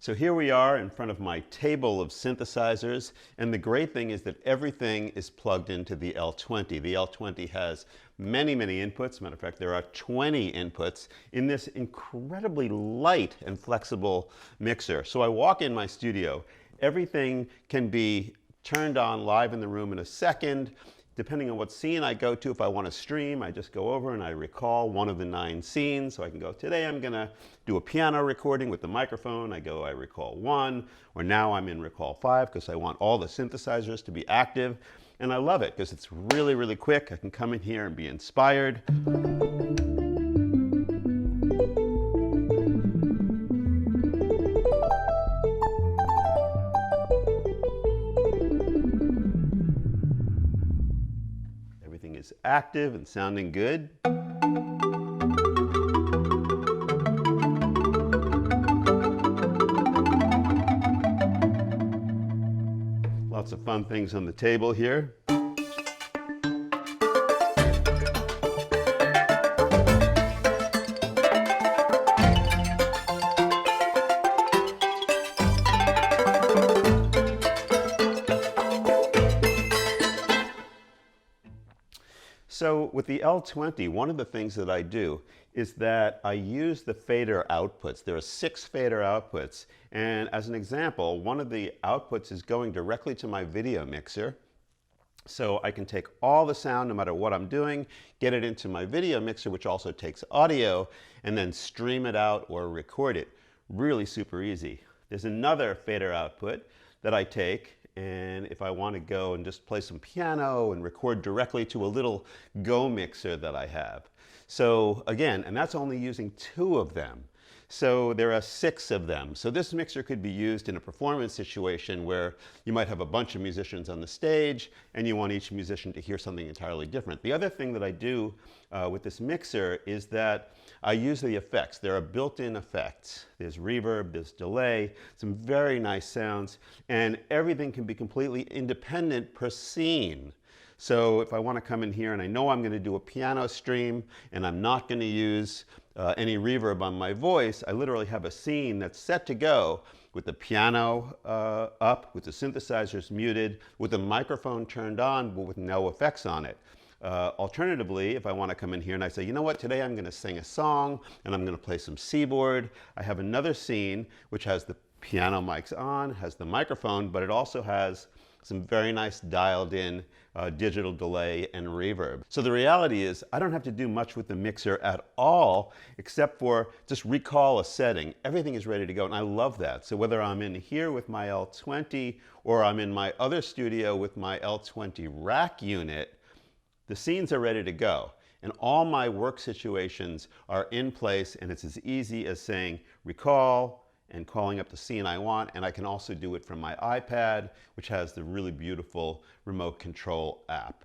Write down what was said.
So here we are in front of my table of synthesizers, and the great thing is that everything is plugged into the L20. The L20 has many inputs. Matter of fact, there are 20 inputs in this incredibly light and flexible mixer. So I walk in my studio, everything can be turned on live in the room in a second. Depending on what scene I go to, if I want to stream, I just go over and I recall one of the 9 scenes. So I can go, today I'm going to do a piano recording with the microphone. I recall 1, or now I'm in recall 5 because I want all the synthesizers to be active. And I love it because it's really quick. I can come in here and be inspired. Everything is active and sounding good. Lots of fun things on the table here. So with the L20, one of the things that I do is that I use the fader outputs. There are 6 fader outputs, and as an example, one of the outputs is going directly to my video mixer. So I can take all the sound, no matter what I'm doing, get it into my video mixer, which also takes audio, and then stream it out or record it. Really super easy. There's another fader output that I take, and if I want to go and just play some piano and record directly to a little Go mixer that I have. So again, and that's only using 2 of them. So there are 6 of them. So this mixer could be used in a performance situation where you might have a bunch of musicians on the stage and you want each musician to hear something entirely different. The other thing that I do with this mixer is that I use the effects. There are built-in effects. There's reverb, there's delay, some very nice sounds, and everything can be completely independent per scene. So if I want to come in here and I know I'm going to do a piano stream and I'm not going to use any reverb on my voice, I literally have a scene that's set to go with the piano up, with the synthesizers muted, with the microphone turned on, but with no effects on it. Alternatively, if I want to come in here and I say, you know what, today I'm going to sing a song and I'm going to play some keyboard, I have another scene which has the piano mics on, has the microphone, but it also has some very nice dialed in digital delay and reverb. So the reality is I don't have to do much with the mixer at all except for just recall a setting. Everything is ready to go, and I love that. So whether I'm in here with my L20 or I'm in my other studio with my L20 rack unit, the scenes are ready to go. And all my work situations are in place, and it's as easy as saying recall and calling up the scene I want. And I can also do it from my iPad, which has the really beautiful remote control app.